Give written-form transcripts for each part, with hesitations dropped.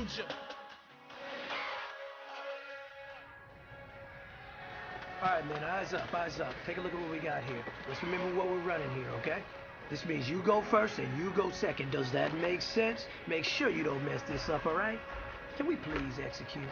soldier. All right, man, eyes up, eyes up. Take a look at what we got here. Let's remember what we're running here, okay? This means you go first and you go second. Does that make sense? Make sure you don't mess this up, all right? Can we please execute?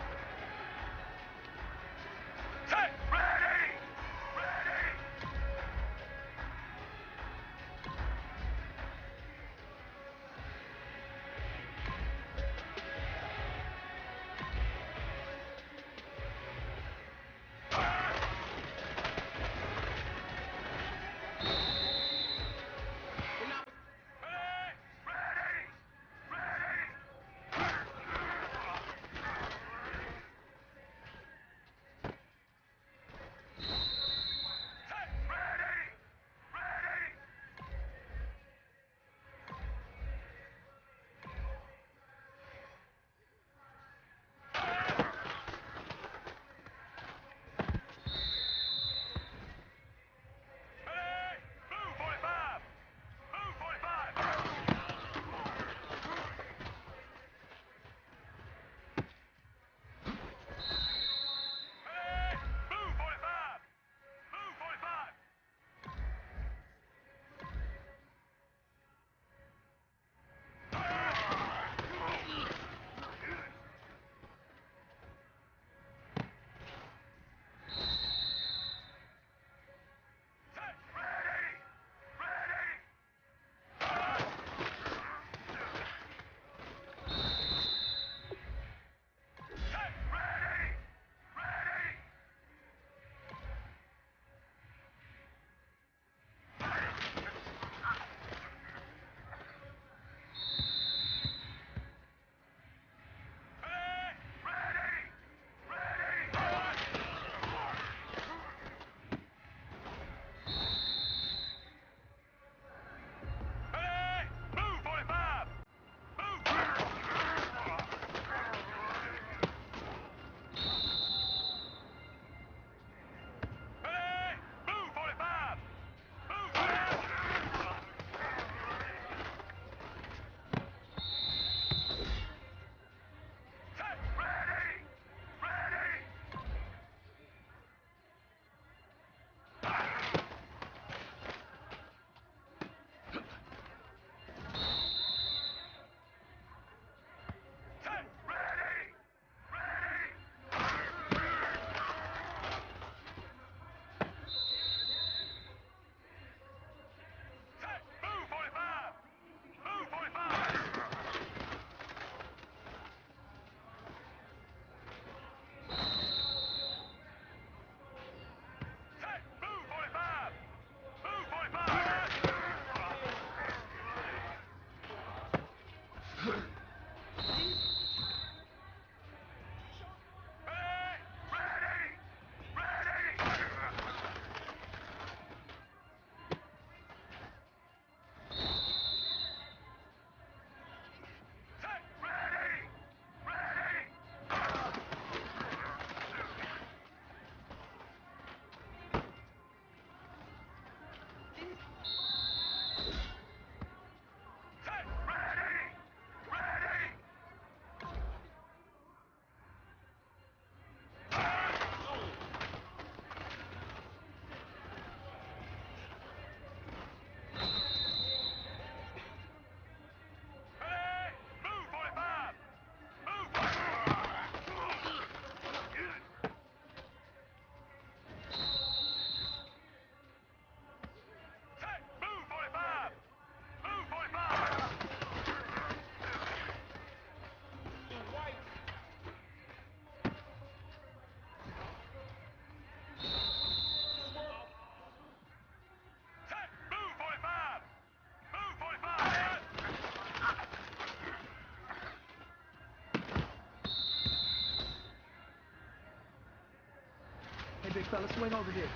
Hey, big fella, swing over here.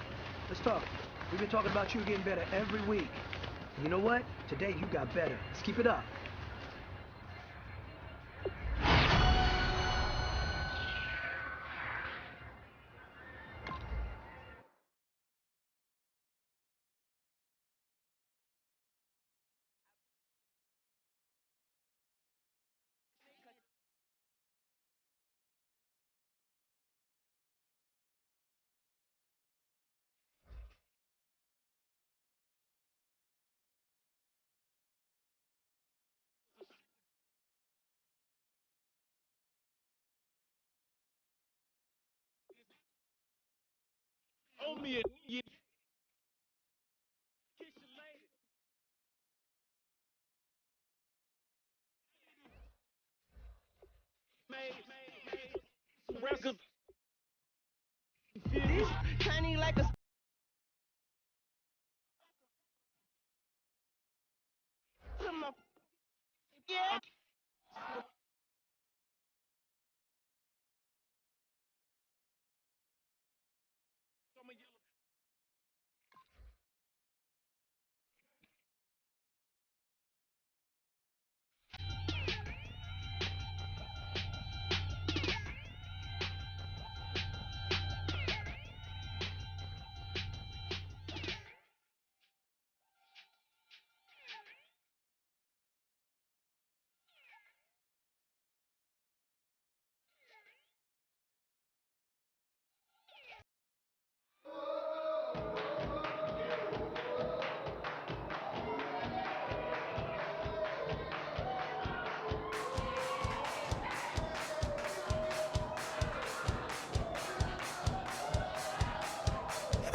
Let's talk. We've been talking about you getting better every week. And you know what? Today you got better. Let's keep it up. Turning like a yeah.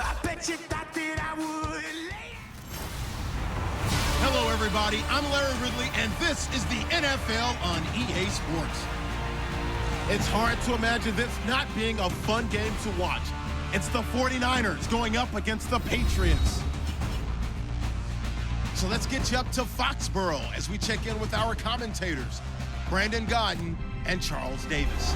I bet you thought that I would. Hello, everybody. I'm Larry Ridley, and this is the NFL on EA Sports. It's hard to imagine this not being a fun game to watch. It's the 49ers going up against the Patriots. So let's get you up to Foxborough as we check in with our commentators, Brandon Godden and Charles Davis.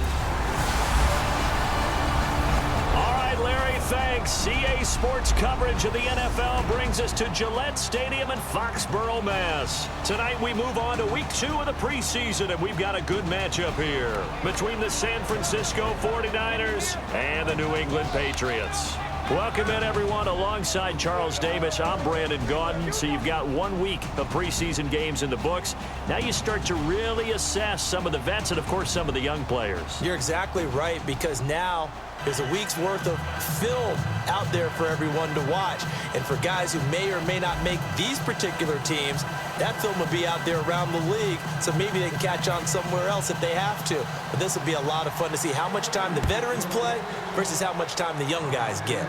All right, Larry, thanks. EA Sports coverage of the NFL brings us to Gillette Stadium in Foxborough, Mass. Tonight we move on to week 2 of the preseason, and we've got a good matchup here between the San Francisco 49ers and the New England Patriots. Welcome in, everyone. Alongside Charles Davis, I'm Brandon Gaudin. So you've got 1 week of preseason games in the books. Now you start to really assess some of the vets and, of course, some of the young players. You're exactly right, because now there's a week's worth of film out there for everyone to watch. And for guys who may or may not make these particular teams, that film will be out there around the league, so maybe they can catch on somewhere else if they have to. But this will be a lot of fun to see how much time the veterans play versus how much time the young guys get.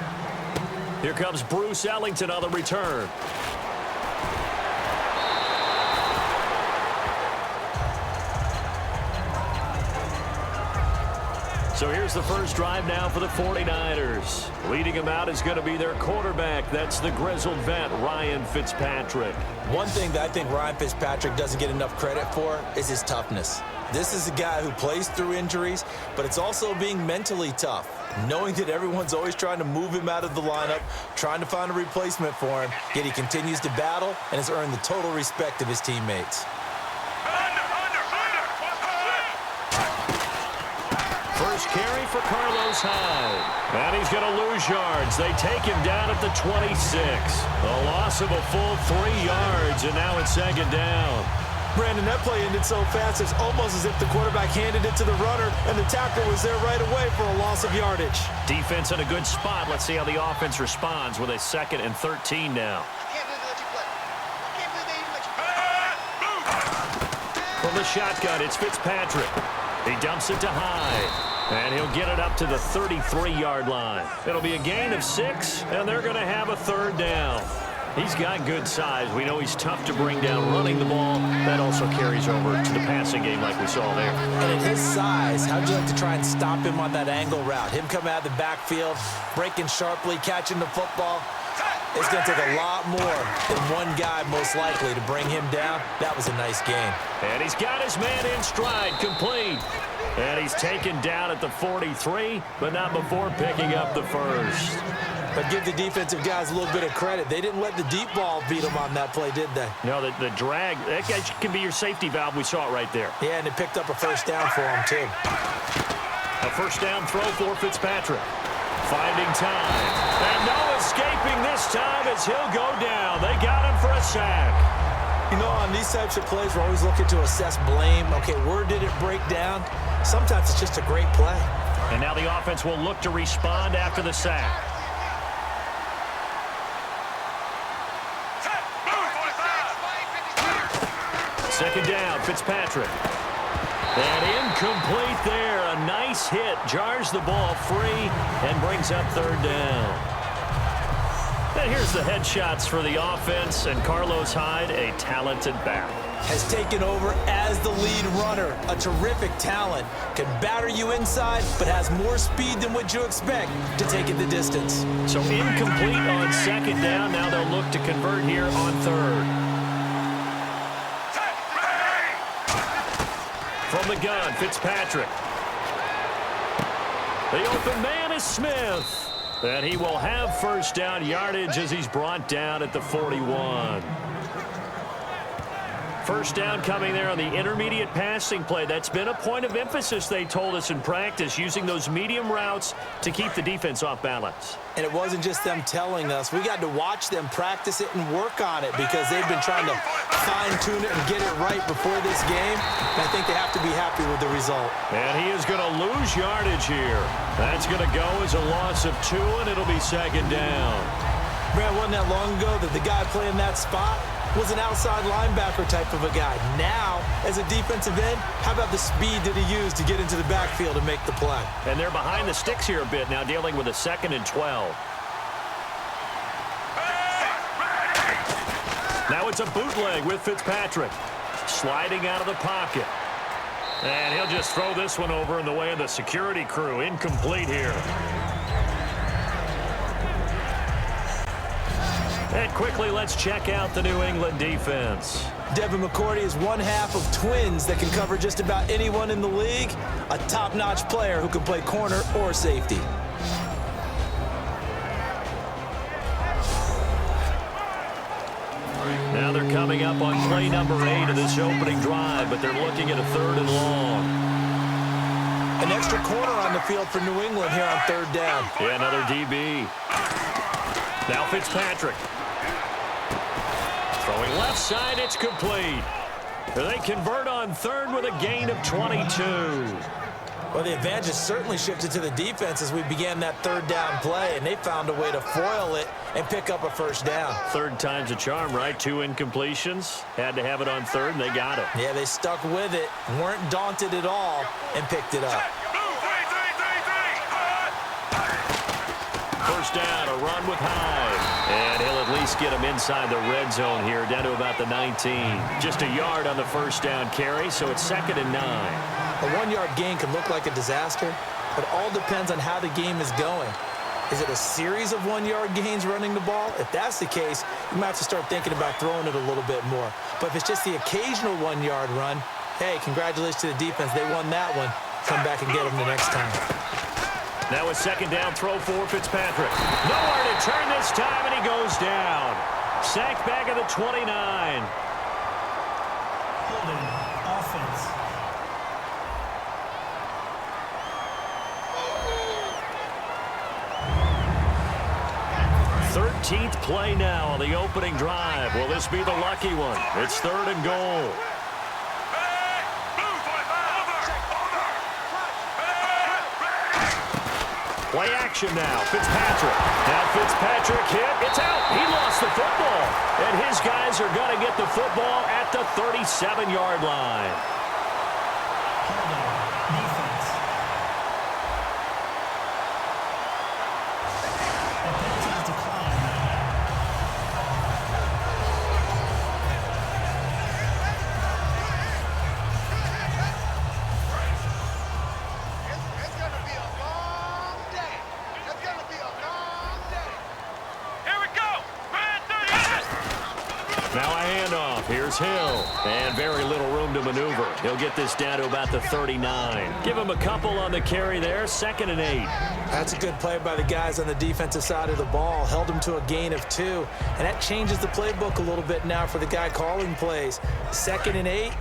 Here comes Bruce Ellington on the return. So here's the first drive now for the 49ers. Leading him out is going to be their quarterback. That's the grizzled vet, Ryan Fitzpatrick. One thing that I think Ryan Fitzpatrick doesn't get enough credit for is his toughness. This is a guy who plays through injuries, but it's also being mentally tough, knowing that everyone's always trying to move him out of the lineup, trying to find a replacement for him, yet he continues to battle and has earned the total respect of his teammates. First carry for Carlos Hyde. And he's going to lose yards. They take him down at the 26. A loss of a full 3 yards, and now it's second down. Brandon, that play ended so fast, it's almost as if the quarterback handed it to the runner, and the tackle was there right away for a loss of yardage. Defense in a good spot. Let's see how the offense responds with a 2nd and 13 now. From the shotgun, it's Fitzpatrick. He dumps it to Hyde, and he'll get it up to the 33-yard line. It'll be a gain of 6, and they're going to have a 3rd down. He's got good size. We know he's tough to bring down running the ball. That also carries over to the passing game like we saw there. And at his size, how'd you like to try and stop him on that angle route? Him coming out of the backfield, breaking sharply, catching the football. It's going to take a lot more than one guy most likely to bring him down. That was a nice game. And he's got his man in stride, complete. And he's taken down at the 43, but not before picking up the first. But give the defensive guys a little bit of credit. They didn't let the deep ball beat them on that play, did they? No, the drag, that can be your safety valve. We saw it right there. Yeah, and it picked up a first down for him, too. A first down throw for Fitzpatrick. Finding time. And no escaping this time as he'll go down. They got him for a sack. You know, on these types of plays, we're always looking to assess blame. Okay, where did it break down? Sometimes it's just a great play. And now the offense will look to respond after the sack. Second down, Fitzpatrick. And incomplete there. A nice hit. Jars the ball free and brings up 3rd down. And here's the headshots for the offense, and Carlos Hyde, a talented back. Has taken over as the lead runner. A terrific talent. Can batter you inside, but has more speed than what you expect to take it the distance. So incomplete on second down. Now they'll look to convert here on third. From the gun, Fitzpatrick. The open man is Smith. And he will have first down yardage as he's brought down at the 41. First down coming there on the intermediate passing play. That's been a point of emphasis, they told us in practice, using those medium routes to keep the defense off balance. And it wasn't just them telling us. We got to watch them practice it and work on it because they've been trying to fine-tune it and get it right before this game. And I think they have to be happy with the result. And he is going to lose yardage here. That's going to go as a loss of 2, and it'll be second down. Brad, wasn't that long ago that the guy playing that spot was an outside linebacker type of a guy. Now, as a defensive end, how about the speed that he used to get into the backfield and make the play? And they're behind the sticks here a bit now, dealing with a 2nd and 12. Now it's a bootleg with Fitzpatrick. Sliding out of the pocket. And he'll just throw this one over in the way of the security crew. Incomplete here. And quickly, let's check out the New England defense. Devin McCourty is one half of twins that can cover just about anyone in the league. A top-notch player who can play corner or safety. Now they're coming up on play number 8 of this opening drive, but they're looking at a 3rd and long. An extra corner on the field for New England here on 3rd down. Yeah, another DB. Now Fitzpatrick. Throwing left side, it's complete. They convert on 3rd with a gain of 22. Well, the advantage has certainly shifted to the defense as we began that 3rd down play, and they found a way to foil it and pick up a first down. 3rd time's a charm, right? 2 incompletions. Had to have it on 3rd, and they got it. Yeah, they stuck with it, weren't daunted at all, and picked it up. First down, a run with Hyde. And he'll at least get him inside the red zone here, down to about the 19. Just a yard on the first down carry, so it's 2nd and 9. A 1-yard gain can look like a disaster, but it all depends on how the game is going. Is it a series of 1-yard gains running the ball? If that's the case, you might have to start thinking about throwing it a little bit more. But if it's just the occasional 1-yard run, hey, congratulations to the defense. They won that one. Come back and get them the next time. Now a 2nd down throw for Fitzpatrick. Nowhere to turn this time, and he goes down. Sacked back at the 29. Holding offense. 13th play now on the opening drive. Will this be the lucky one? It's 3rd and goal. Play action now. Fitzpatrick. Now Fitzpatrick hit. It's out. He lost the football. And his guys are going to get the football at the 37-yard line. Defense. The penalties decline. It's going to be a long day. It's going to be a long day. Here we go. Now a handoff. Here's Hill. And very little room to maneuver. He'll get this down to about the 39. Give him a couple on the carry there. 2nd and 8. That's a good play by the guys on the defensive side of the ball. Held him to a gain of 2. And that changes the playbook a little bit now for the guy calling plays. 2nd and 8.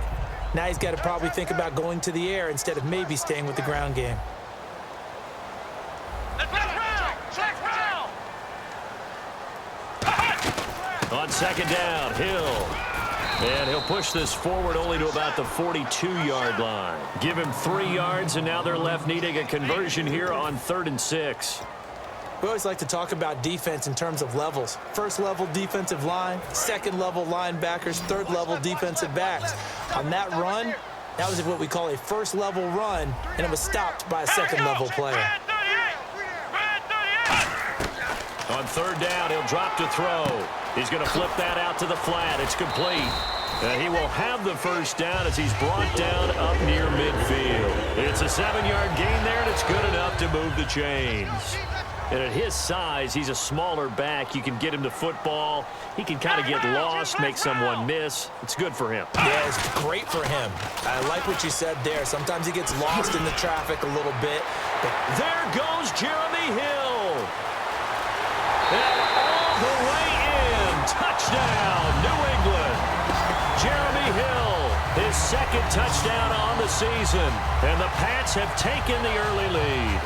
Now he's got to probably think about going to the air instead of maybe staying with the ground game. On 2nd down, Hill. And he'll push this forward only to about the 42-yard line. Give him 3 yards, and now they're left needing a conversion here on 3rd and 6. We always like to talk about defense in terms of levels. 1st level defensive line, 2nd level linebackers, 3rd level defensive backs. On that run, that was what we call a 1st level run, and it was stopped by a 2nd level player. On third down, he'll drop to throw. He's going to flip that out to the flat. It's complete. He will have the first down as he's brought down up near midfield. It's a 7-yard gain there, and it's good enough to move the chains. And at his size, he's a smaller back. You can get him the football. He can kind of get lost, make someone miss. It's good for him. Yeah, it's great for him. I like what you said there. Sometimes he gets lost in the traffic a little bit. But there goes Jeremy Hill. And all the way in. Touchdown, New England. Jeremy Hill, his second touchdown on the season. And the Pats have taken the early lead.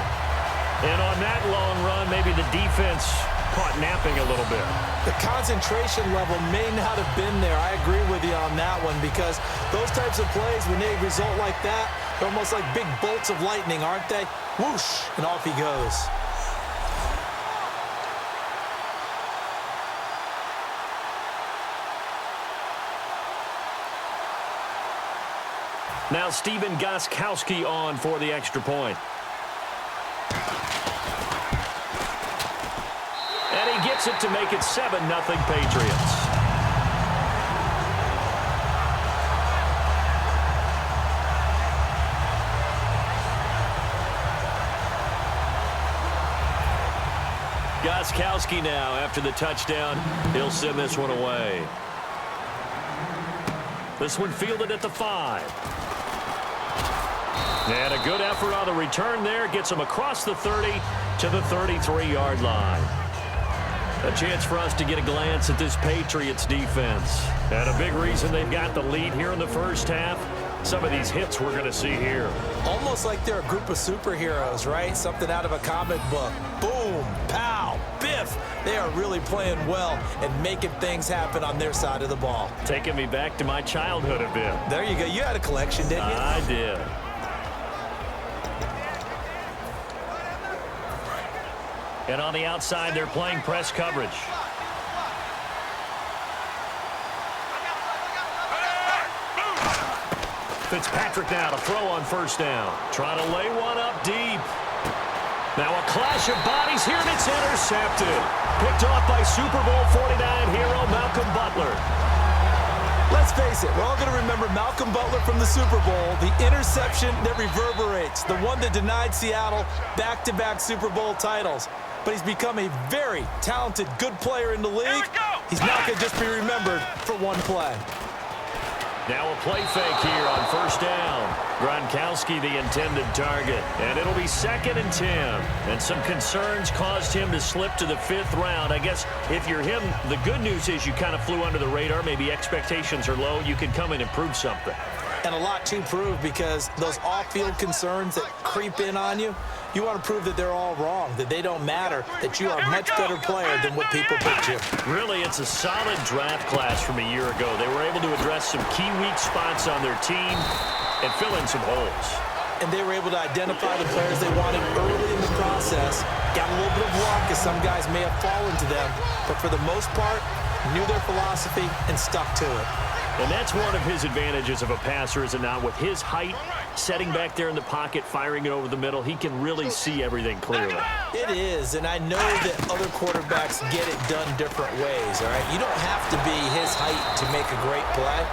And on that long run, maybe the defense caught napping a little bit. The concentration level may not have been there. I agree with you on that one because those types of plays, when they result like that, they're almost like big bolts of lightning, aren't they? Whoosh, and off he goes. Now Steven Gostkowski on for the extra point. And he gets it to make it 7-0 Patriots. Gostkowski now after the touchdown. He'll send this one away. This one fielded at the 5. And a good effort on the return there. Gets him across the 30 to the 33-yard line. A chance for us to get a glance at this Patriots defense. And a big reason they've got the lead here in the first half. Some of these hits we're going to see here. Almost like they're a group of superheroes, right? Something out of a comic book. Boom, pow, biff. They are really playing well and making things happen on their side of the ball. Taking me back to my childhood a bit. There you go. You had a collection, didn't you? I did. And on the outside, they're playing press coverage. Fitzpatrick now to throw on first down. Trying to lay one up deep. Now a clash of bodies here, and it's intercepted. Picked off by Super Bowl 49 hero Malcolm Butler. Let's face it, we're all going to remember Malcolm Butler from the Super Bowl, the interception that reverberates, the one that denied Seattle back-to-back Super Bowl titles. But he's become a very talented, good player in the league. He's not going to just be remembered for one play. Now a play fake here on first down. Gronkowski the intended target. And it'll be 2nd and 10. And some concerns caused him to slip to the 5th round. I guess if you're him, the good news is you kind of flew under the radar. Maybe expectations are low. You can come in and prove something. And a lot to prove because those off-field concerns that creep in on you, you want to prove that they're all wrong, that they don't matter, that you are a much better player than what people put you. Really, it's a solid draft class from a year ago. They were able to address some key weak spots on their team and fill in some holes. And they were able to identify the players they wanted early in the process. Got a little bit of luck as some guys may have fallen to them, but for the most part, knew their philosophy and stuck to it. And that's one of his advantages of a passer, is it not? With his height, setting back there in the pocket, firing it over the middle, he can really see everything clearly. It is, and I know that other quarterbacks get it done different ways, all right? You don't have to be his height to make a great play,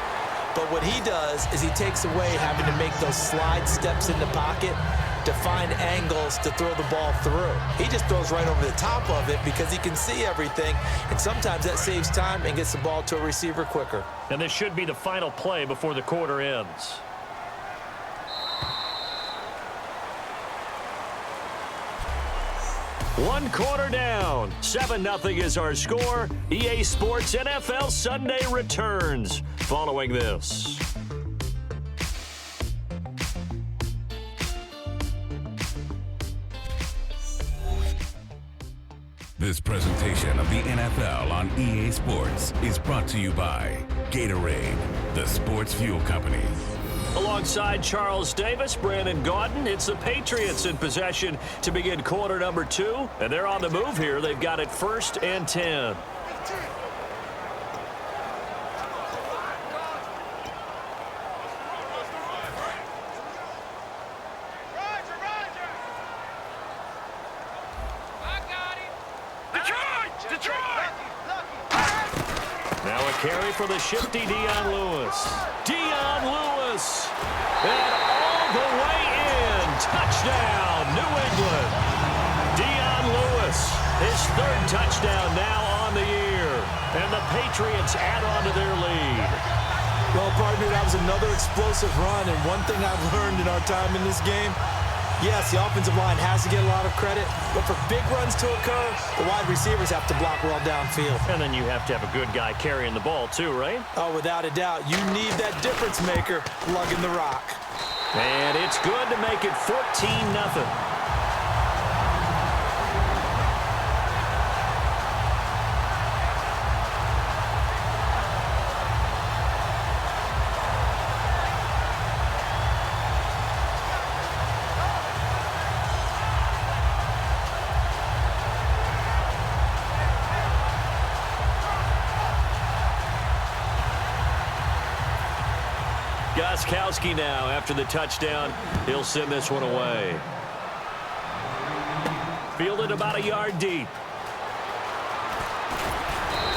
but what he does is he takes away having to make those slide steps in the pocket to find angles to throw the ball through. He just throws right over the top of it because he can see everything, and sometimes that saves time and gets the ball to a receiver quicker. And this should be the final play before the quarter ends. One quarter down. 7-0 is our score. EA Sports NFL Sunday returns following this. This presentation of the NFL on EA Sports is brought to you by Gatorade, the sports fuel company. Alongside Charles Davis, Brandon Gaudin, it's the Patriots in possession to begin quarter number 2. And they're on the move here. They've got it 1st and 10. carry for the shifty Dion Lewis. Dion Lewis. And all the way in. Touchdown, New England. Dion Lewis, his third touchdown now on the year. And the Patriots add on to their lead. Well, partner, that was another explosive run. And one thing I've learned in our time in this game, yes, the offensive line has to get a lot of credit, but for big runs to occur, the wide receivers have to block well downfield. And then you have to have a good guy carrying the ball too, right? Oh, without a doubt. You need that difference maker lugging the rock. And it's good to make it 14-0. Gostkowski now after the touchdown. He'll send this one away. Fielded about a yard deep.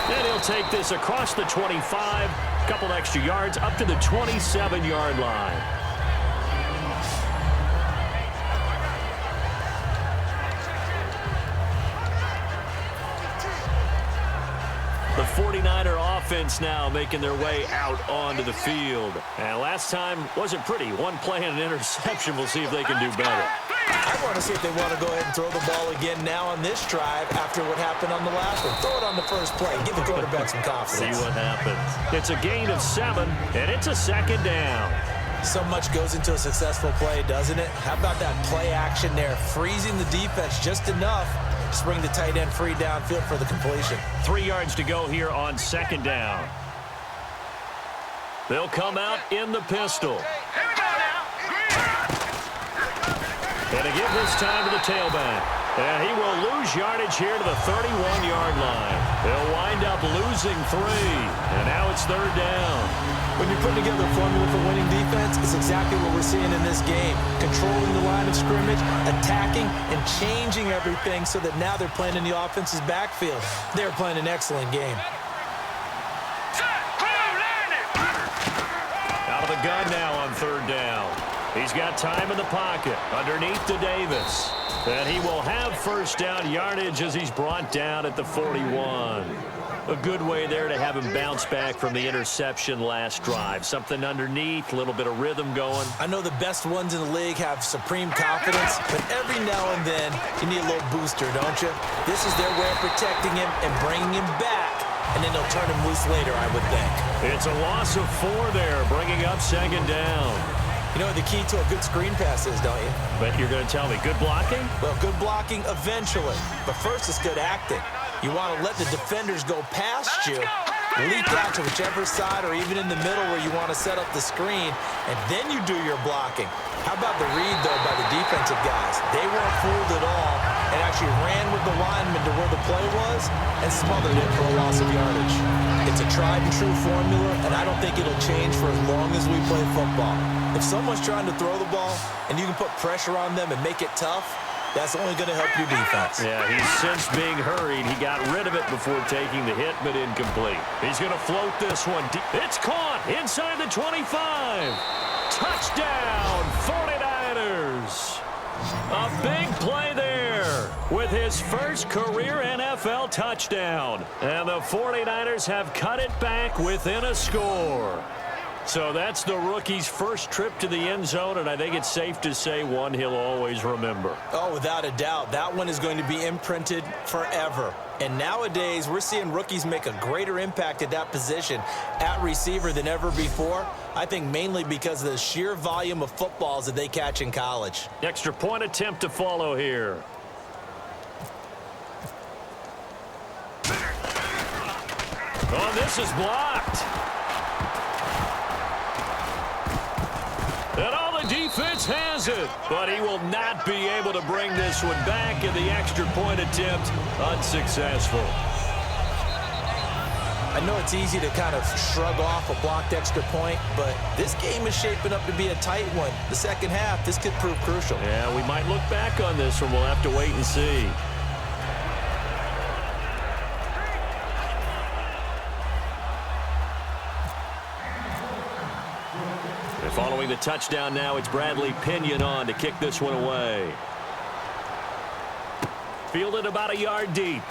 And he'll take this across the 25. Couple extra yards up to the 27-yard line. The 49er offense now making their way out onto the field. And last time wasn't pretty. One play and an interception. We'll see if they can do better. I want to see if they want to go ahead and throw the ball again now on this drive after what happened on the last one. Throw it on the first play. Give the quarterback some confidence. See what happens. It's a gain of 7, and it's a second down. So much goes into a successful play, doesn't it? How about that play action there? Freezing the defense just enough to bring the tight end free downfield for the completion. 3 yards to go here on second down. They'll come out in the pistol. And to give this time to the tailback. And he will lose yardage here to the 31-yard line. They'll wind up losing 3. And now it's third down. When you're putting together a formula for winning defense, it's exactly what we're seeing in this game. Controlling the line of scrimmage, attacking, and changing everything so that now they're playing in the offense's backfield. They're playing an excellent game. Out of the gun now on third down. He's got time in the pocket underneath to Davis. And he will have first down yardage as he's brought down at the 41. A good way there to have him bounce back from the interception last drive. Something underneath, a little bit of rhythm going. I know the best ones in the league have supreme confidence, but every now and then you need a little booster, don't you? This is their way of protecting him and bringing him back, and then they'll turn him loose later, I would think. It's a loss of 4 there, bringing up second down. You know what the key to a good screen pass is, don't you? But you're going to tell me, good blocking? Well, good blocking eventually. But first, it's good acting. You want to let the defenders go past you, leak out to whichever side or even in the middle where you want to set up the screen, and then you do your blocking. How about the read, though, by the defensive guys? They weren't fooled at all and actually ran with the lineman to where the play was and smothered it for a loss of yardage. It's a tried-and-true formula, and I don't think it'll change for as long as we play football. If someone's trying to throw the ball and you can put pressure on them and make it tough, that's only going to help your defense. Yeah, he's since being hurried. He got rid of it before taking the hit, but incomplete. He's going to float this one. It's caught inside the 25. Touchdown, 49ers. A big play there with his first career NFL touchdown. And the 49ers have cut it back within a score. So that's the rookie's first trip to the end zone, and I think it's safe to say one he'll always remember. Oh, without a doubt. That one is going to be imprinted forever. And nowadays, we're seeing rookies make a greater impact at that position at receiver than ever before. I think mainly because of the sheer volume of footballs that they catch in college. Extra point attempt to follow here. Oh, this is blocked. And all the defense has it. But he will not be able to bring this one back, in the extra point attempt unsuccessful. I know it's easy to kind of shrug off a blocked extra point, but this game is shaping up to be a tight one. The second half, this could prove crucial. Yeah, we might look back on this one. We'll have to wait and see. the touchdown now. It's Bradley Pinion on to kick this one away. Fielded about a yard deep.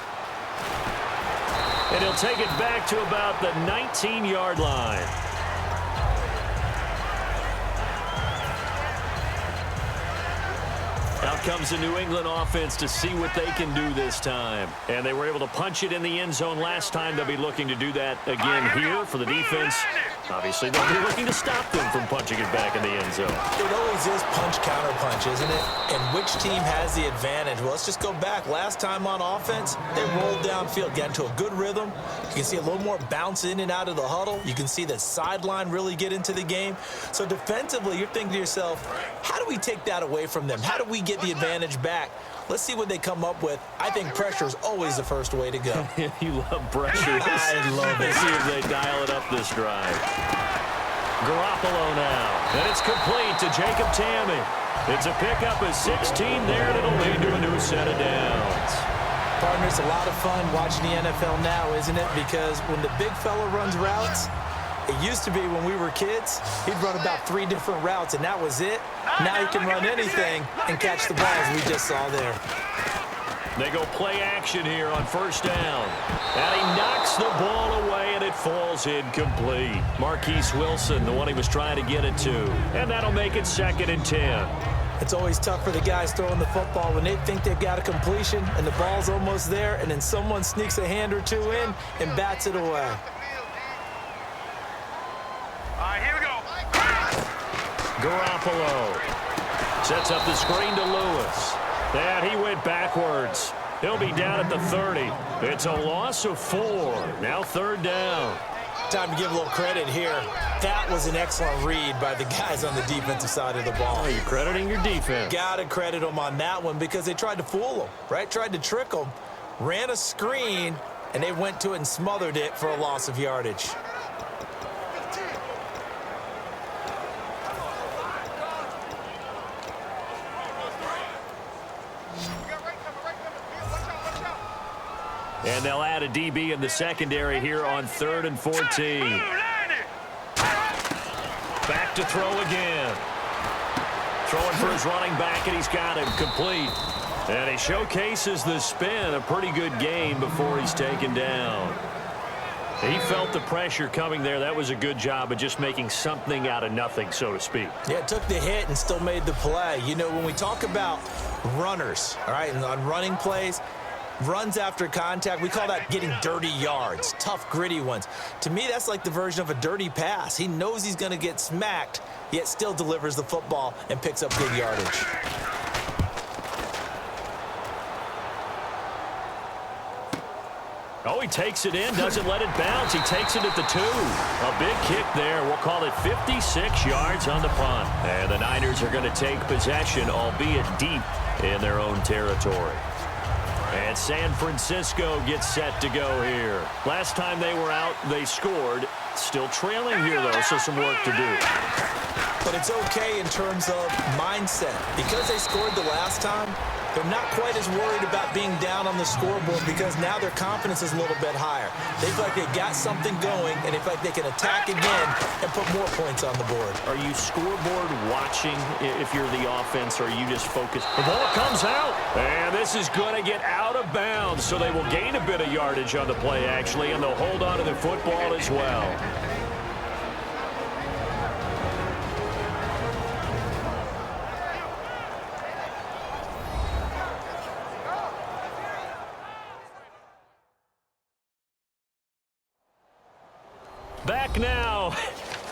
And he'll take it back to about the 19-yard line. Out comes the New England offense to see what they can do this time. And they were able to punch it in the end zone last time. They'll be looking to do that again here for the defense. Obviously, they'll be looking to stop them from punching it back in the end zone. It always is punch-counter-punch, isn't it? And which team has the advantage? Well, let's just go back. Last time on offense, they rolled downfield, got into a good rhythm. You can see a little more bounce in and out of the huddle. You can see the sideline really get into the game. So defensively, you're thinking to yourself, how do we take that away from them? How do we get the advantage back? Let's see what they come up with. I think pressure is always the first way to go. You love pressure. I love it. Let's see if they dial it up this drive. Garoppolo now. And it's complete to Jacob Tamme. It's a pickup of 16 there, and it'll lead to a new set of downs. Partner, it's a lot of fun watching the NFL now, isn't it? Because when the big fella runs routes, it used to be when we were kids, he'd run about 3 different routes, and that was it. Now he can run anything and catch the ball, as we just saw there. They go play action here on first down. And he knocks the ball away, and it falls incomplete. Marquise Wilson, the one he was trying to get it to. And that'll make it 2nd and 10. It's always tough for the guys throwing the football when they think they've got a completion, and the ball's almost there, and then someone sneaks a hand or two in and bats it away. Garoppolo sets up the screen to Lewis. And he went backwards. He'll be down at the 30. It's a loss of 4. Now 3rd down. Time to give a little credit here. That was an excellent read by the guys on the defensive side of the ball. Oh, you're crediting your defense. Got to credit them on that one because they tried to fool them, right? Tried to trick them, ran a screen, and they went to it and smothered it for a loss of yardage. And they'll add a DB in the secondary here on 3rd and 14. Back to throw again. Throwing for his running back, and he's got him complete. And he showcases the spin. A pretty good game before he's taken down. He felt the pressure coming there. That was a good job of just making something out of nothing, so to speak. Yeah, took the hit and still made the play. You know, when we talk about runners, all right, and on running plays, runs after contact, we call that getting dirty yards, tough, gritty ones. To me, that's like the version of a dirty pass. He knows he's going to get smacked, yet still delivers the football and picks up good yardage. Oh, he takes it in, doesn't let it bounce. He takes it at the 2. A big kick there. We'll call it 56 yards on the punt. And the Niners are going to take possession, albeit deep in their own territory. And San Francisco gets set to go here. Last time they were out, they scored. Still trailing here, though, so some work to do. But it's okay in terms of mindset. Because they scored the last time, they're not quite as worried about being down on the scoreboard because now their confidence is a little bit higher. They feel like they got something going, and they feel like they can attack again and put more points on the board. Are you scoreboard watching if you're the offense, or are you just focused? The ball comes out, and this is going to get out of bounds, so they will gain a bit of yardage on the play, actually, and they'll hold on to the football as well. Back now,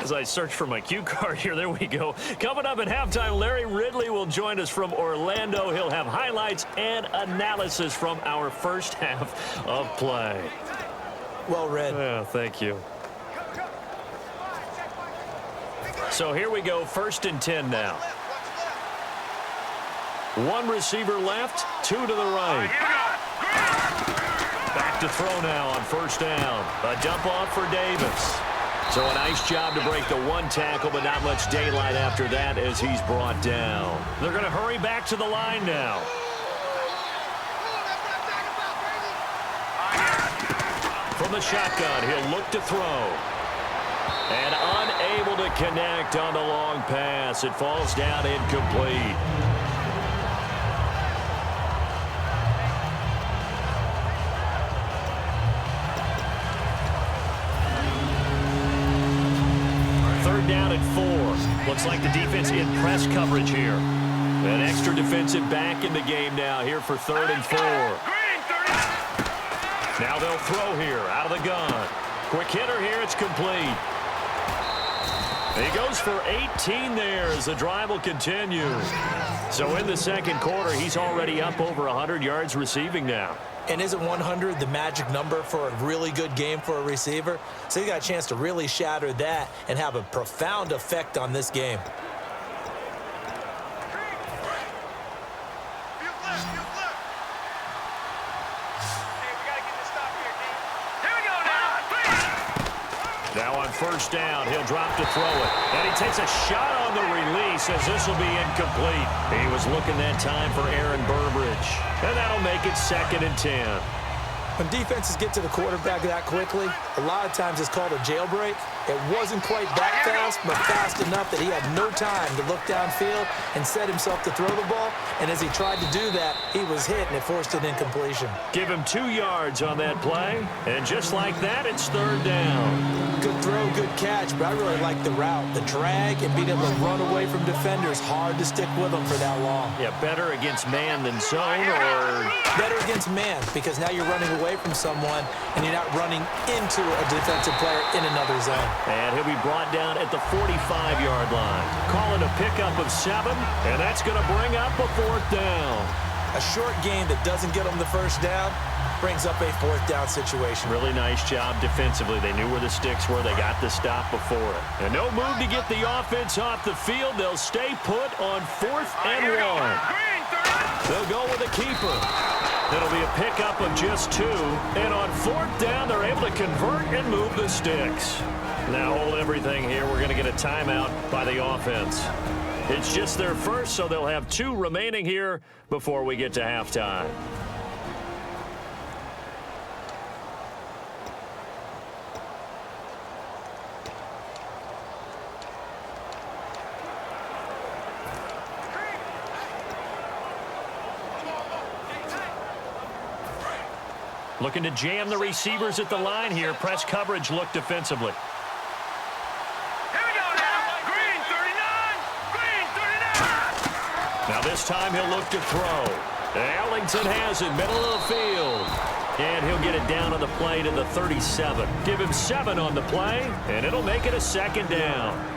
as I search for my cue card here, there we go. Coming up at halftime, Larry Ridley will join us from Orlando. He'll have highlights and analysis from our first half of play. Well read. Yeah, thank you. So here we go, 1st and 10 now. 1 receiver left, 2 to the right. Back to throw now on 1st down. A dump off for Davis. So a nice job to break the 1 tackle, but not much daylight after that as he's brought down. They're going to hurry back to the line now. From the shotgun, he'll look to throw. And unable to connect on the long pass. It falls down incomplete. Third down and 4. Looks like the defense in press coverage here. An extra defensive back in the game now here for 3rd and 4. Now they'll throw here out of the gun. Quick hitter here. It's complete. He goes for 18 there as the drive will continue. So in the second quarter, he's already up over 100 yards receiving now. And isn't 100 the magic number for a really good game for a receiver? So he got a chance to really shatter that and have a profound effect on this game. Now on first down, he'll drop to throw it. And he takes a shot on the release as this will be incomplete. He was looking that time for Aaron Burbridge. And that'll make it 2nd and 10. When defenses get to the quarterback that quickly, a lot of times it's called a jailbreak. It wasn't quite that fast, but fast enough that he had no time to look downfield and set himself to throw the ball. And as he tried to do that, he was hit, and it forced an incompletion. Give him 2 yards on that play. And just like that, it's 3rd down. Good throw, good catch, but I really like the route. The drag and being able to run away from defenders, hard to stick with them for that long. Yeah, better against man than zone, or better against man, because now you're running away from someone and you're not running into a defensive player in another zone. And he'll be brought down at the 45-yard line. Call it a pickup of 7, and that's going to bring up a 4th down. A short game that doesn't get them the first down brings up a 4th down situation. Really nice job defensively. They knew where the sticks were. They got the stop before it. And no move to get the offense off the field. They'll stay put on 4th and 1. They'll go with a keeper. It'll be a pickup of just 2. And on 4th down, they're able to convert and move the sticks. Now hold everything here. We're going to get a timeout by the offense. It's just their first, so they'll have 2 remaining here before we get to halftime. Looking to jam the receivers at the line here. Press coverage look defensively. Now this time he'll look to throw. Ellington has it, middle of the field. And he'll get it down on the play to the 37. Give him 7 on the play, and it'll make it a 2nd down.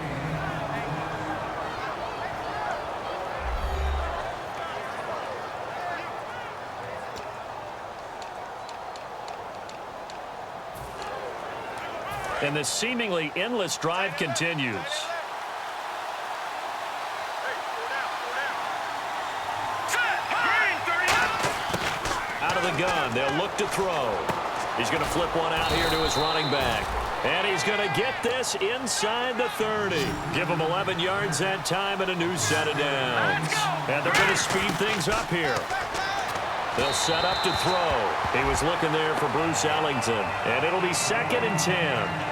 And this seemingly endless drive continues. Out of the gun, they'll look to throw. He's going to flip one out here to his running back. And he's going to get this inside the 30. Give him 11 yards that time and a new set of downs. And they're going to speed things up here. They'll set up to throw. He was looking there for Bruce Ellington. And it'll be 2nd and 10.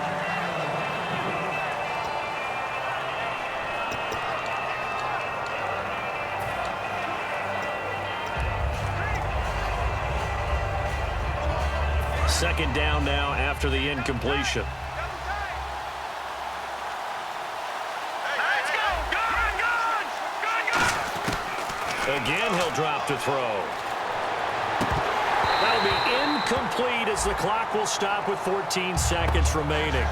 Second down now after the incompletion. Again, he'll drop to throw. That'll be incomplete as the clock will stop with 14 seconds remaining.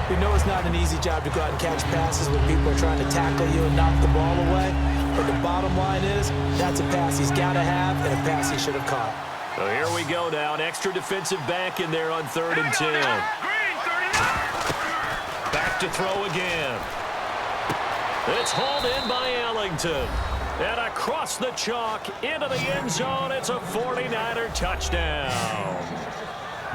We know it's not an easy job to go out and catch passes when people are trying to tackle you and knock the ball away. But the bottom line is, that's a pass he's got to have and a pass he should have caught. So here we go now. An extra defensive back in there on 3rd and 10. Back to throw again. It's hauled in by Ellington. And across the chalk into the end zone. It's a 49er touchdown.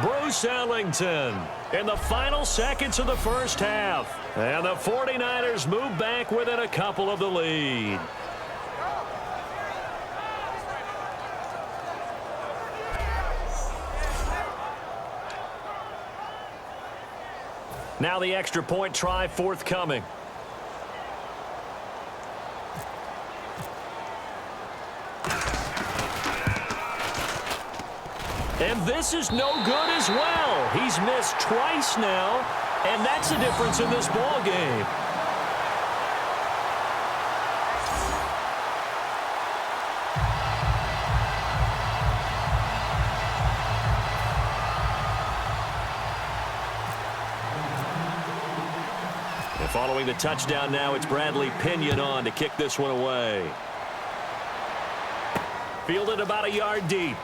Bruce Ellington in the final seconds of the first half. And the 49ers move back within a couple of the lead. Now the extra point try forthcoming. And this is no good as well. He's missed twice now, and that's the difference in this ball game. And following the touchdown now, it's Bradley Pinion on to kick this one away. Fielded about a yard deep.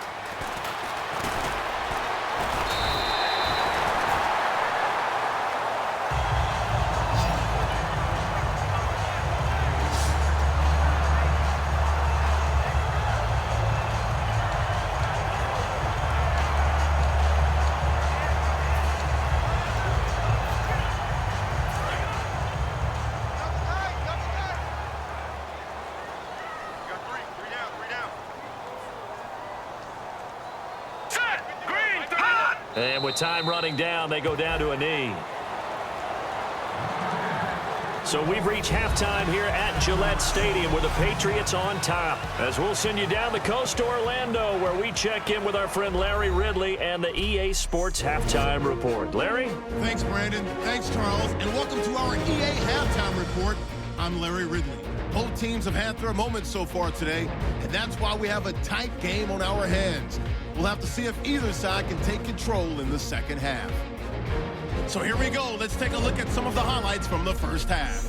And with time running down, they go down to a knee. So we've reached halftime here at Gillette Stadium with the Patriots on top. As we'll send you down the coast to Orlando, where we check in with our friend Larry Ridley and the EA Sports Halftime Report. Larry? Thanks, Brandon. Thanks, Charles. And welcome to our EA Halftime Report. I'm Larry Ridley. Both teams have had their moments so far today, and that's why we have a tight game on our hands. We'll have to see if either side can take control in the second half. So here we go. Let's take a look at some of the highlights from the first half.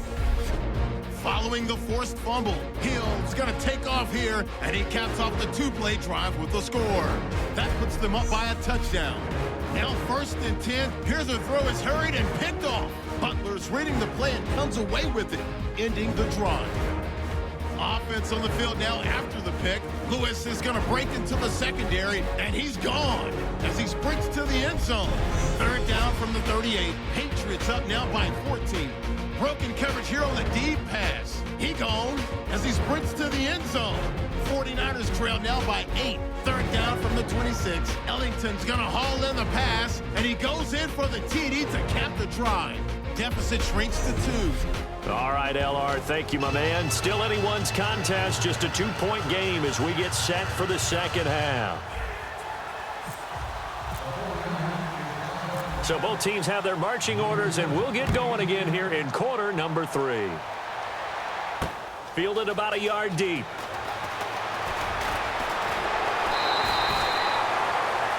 Following the forced fumble, Hill's going to take off here, and he caps off the two-play drive with the score. That puts them up by a touchdown. Now 1st and 10. Here's a throw is hurried and picked off. Butler's reading the play and comes away with it, ending the drive. Offense on the field now after the pick. Lewis is going to break into the secondary, and he's gone as he sprints to the end zone. 3rd down from the 38. Patriots up now by 14. Broken coverage here on the deep pass. He gone as he sprints to the end zone. 49ers trail now by 8. 3rd down from the 26. Ellington's going to haul in the pass, and he goes in for the TD to cap the drive. Deficit shrinks to 2. All right, LR, thank you, my man. Still anyone's contest, just a 2-point game as we get set for the second half. So both teams have their marching orders, and we'll get going again here in quarter number 3. Fielded about a yard deep.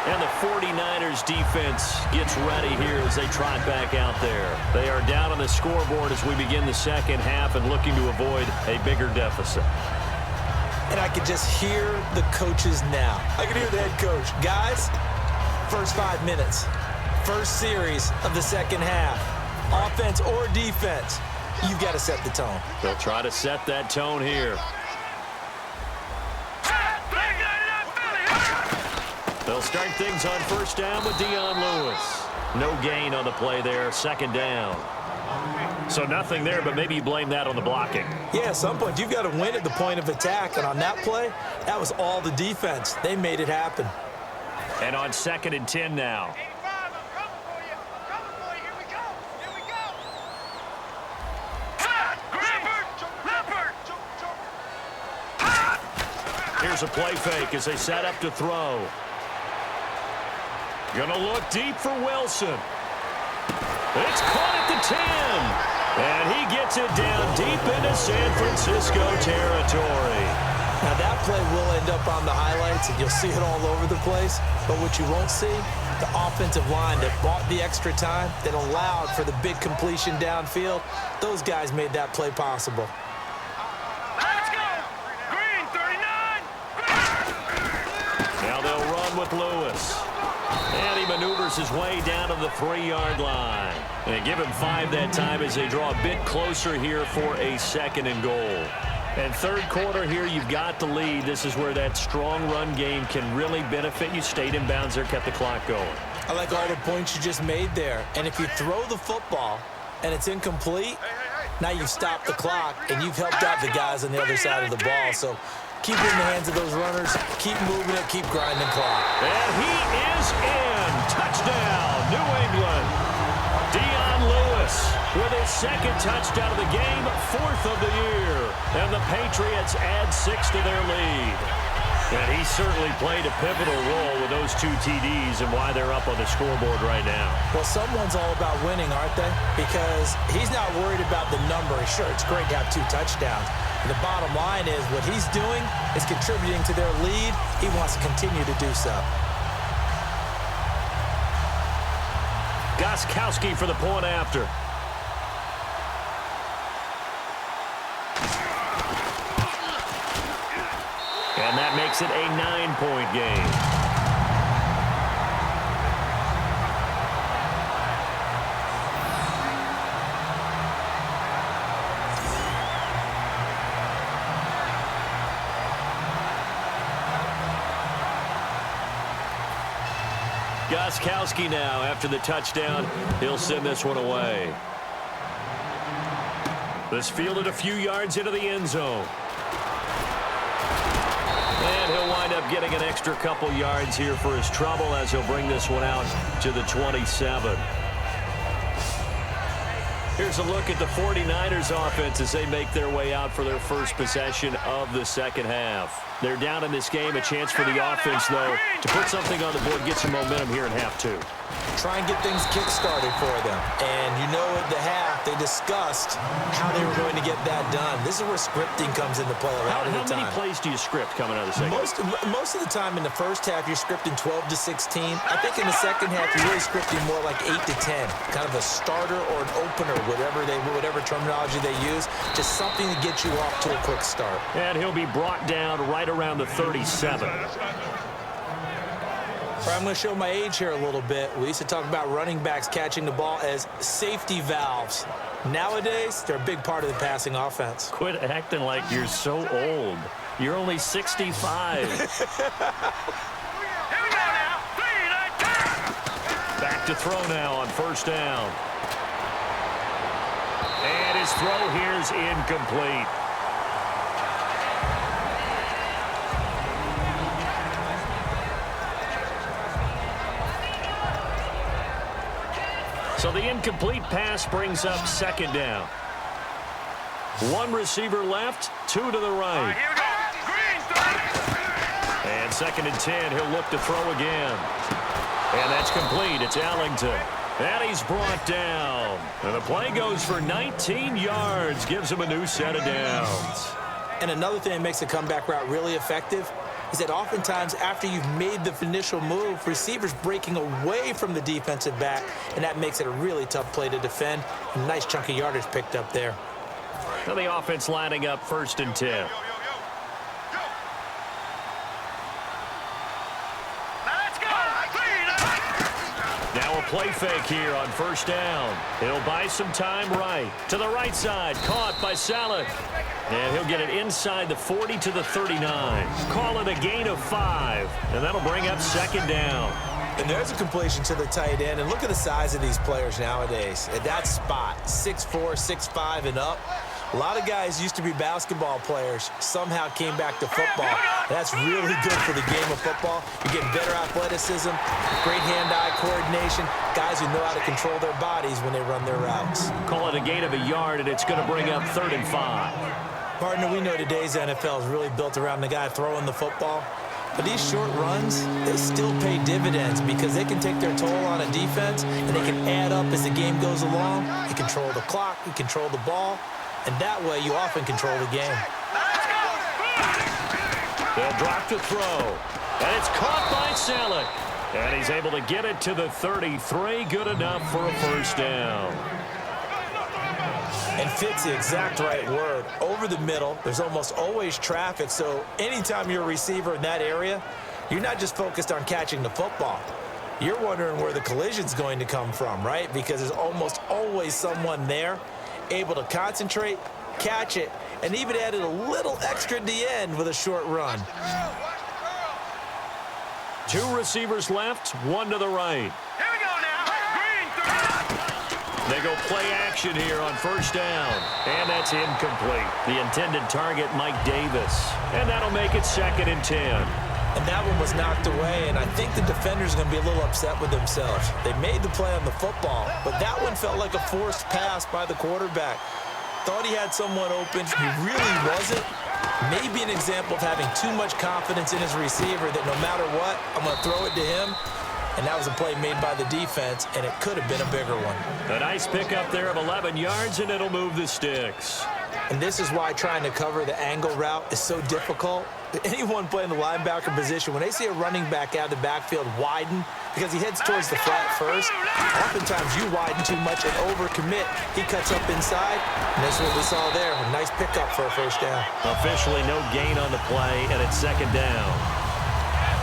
And the 49ers defense gets ready here as they trot back out there. They are down on the scoreboard as we begin the second half and looking to avoid a bigger deficit. And I can just hear the coaches now. I can hear the head coach. Guys, first 5 minutes, first series of the second half, offense or defense, you've got to set the tone. They'll try to set that tone here. They'll start things on 1st down with Dion Lewis. No gain on the play there, 2nd down. So nothing there, but maybe you blame that on the blocking. Yeah, at some point you've got to win at the point of attack, and on that play, that was all the defense. They made it happen. And on 2nd and 10 now. Here's a play fake as they set up to throw. Gonna look deep for Wilson. It's caught at the 10. And he gets it down deep into San Francisco territory. Now that play will end up on the highlights, and you'll see it all over the place. But what you won't see, the offensive line that bought the extra time, that allowed for the big completion downfield, those guys made that play possible. Let's go! Green, 39! Now they'll run with Lewis. And he maneuvers his way down to the 3-yard line. And give him 5 that time as they draw a bit closer here for a 2nd and goal. And 3rd quarter here, you've got the lead. This is where that strong run game can really benefit you. Stayed in bounds there, kept the clock going. I like all the points you just made there. And if you throw the football and it's incomplete, now you've stopped the clock and you've helped out the guys on the other side of the ball. So keep it in the hands of those runners, keep moving it, keep grinding clock. And he is in. Touchdown, New England. Dion Lewis with his second touchdown of the game, 4th of the year. And the Patriots add 6 to their lead. And he certainly played a pivotal role with those 2 TDs and why they're up on the scoreboard right now. Well, someone's all about winning, aren't they? Because he's not worried about the number. Sure, it's great to have 2 touchdowns. And the bottom line is what he's doing is contributing to their lead. He wants to continue to do so. Gostkowski for the point after. And that makes it a 9-point game. Gostkowski now, after the touchdown, he'll send this one away. This fielded a few yards into the end zone. And he'll wind up getting an extra couple yards here for his trouble as he'll bring this one out to the 27. Here's a look at the 49ers offense as they make their way out for their first possession of the second half. They're down in this game. A chance for the offense, though, to put something on the board, get some momentum here in half 2. Try and get things kick-started for them. And you know at the half, they discussed how they were going to get that done. This is where scripting comes into play a lot of the time. How many plays do you script coming out of the second half? Most of the time in the first half, you're scripting 12 to 16. I think in the second half, you're really scripting more like 8 to 10. Kind of a starter or an opener, whatever terminology they use. Just something to get you off to a quick start. And he'll be brought down right around the 37. I'm going to show my age here a little bit. We used to talk about running backs catching the ball as safety valves. Nowadays, they're a big part of the passing offense. Quit acting like you're so old. You're only 65. Back to throw now on first down. And his throw here is incomplete. So the incomplete pass brings up second down. 1 receiver left, 2 to the right. And 2nd and 10, he'll look to throw again. And that's complete. It's Ellington. And he's brought down. And the play goes for 19 yards. Gives him a new set of downs. And another thing that makes the comeback route really effective is that oftentimes after you've made the initial move, receivers breaking away from the defensive back, and that makes it a really tough play to defend. A nice chunk of yardage picked up there. Now the offense lining up 1st and 10. Now a play fake here on first down. He'll buy some time right. To the right side, caught by Saleh. And he'll get it inside the 40 to the 39. Call it a gain of 5. And that'll bring up second down. And there's a completion to the tight end. And look at the size of these players nowadays. At that spot, 6'4", 6'5", and up. A lot of guys used to be basketball players, somehow came back to football. That's really good for the game of football. You're getting better athleticism, great hand-eye coordination, guys who know how to control their bodies when they run their routes. Call it a gain of a yard, and it's going to bring up 3rd and 5. Partner, we know today's NFL is really built around the guy throwing the football. But these short runs, they still pay dividends because they can take their toll on a defense, and they can add up as the game goes along. You control the clock, you control the ball. And that way, you often control the game. They'll drop to throw. And it's caught by Saleh. And he's able to get it to the 33. Good enough for a first down. And fit's the exact right word. Over the middle, there's almost always traffic. So anytime you're a receiver in that area, you're not just focused on catching the football. You're wondering where the collision's going to come from, right? Because there's almost always someone there able to concentrate, catch it, and even added a little extra at the end with a short run. 2 receivers left, 1 to the right. Here we go now. They go play action here on first down. And that's incomplete. The intended target, Mike Davis. And that'll make it 2nd and 10. and that one was knocked away, and I think the defenders are going to be a little upset with themselves. They made the play on the football, but that one felt like a forced pass by the quarterback. Thought he had someone open. He really wasn't. Maybe an example of having too much confidence in his receiver that no matter what, I'm going to throw it to him. And that was a play made by the defense, and it could have been a bigger one. A nice pickup there of 11 yards, and it'll move the sticks. And this is why trying to cover the angle route is so difficult. Anyone playing the linebacker position, when they see a running back out of the backfield widen, because he heads towards the flat first, oftentimes you widen too much and overcommit. He cuts up inside, and that's what we saw there. A nice pickup for a first down. Officially no gain on the play, and it's second down.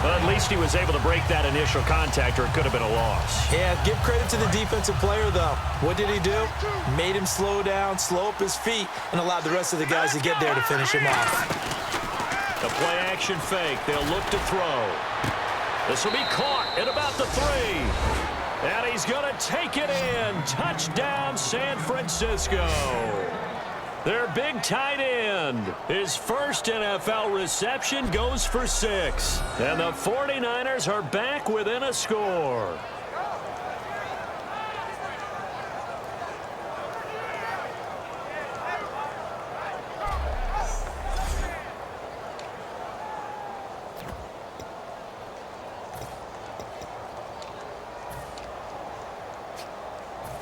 But at least he was able to break that initial contact, or it could have been a loss. Yeah, give credit to the defensive player, though. What did he do? Made him slow down, slow up his feet, and allowed the rest of the guys to get there to finish him off. The play-action fake. They'll look to throw. This will be caught at about the 3. And he's going to take it in. Touchdown, San Francisco. Their big tight end. His first NFL reception goes for 6. And the 49ers are back within a score.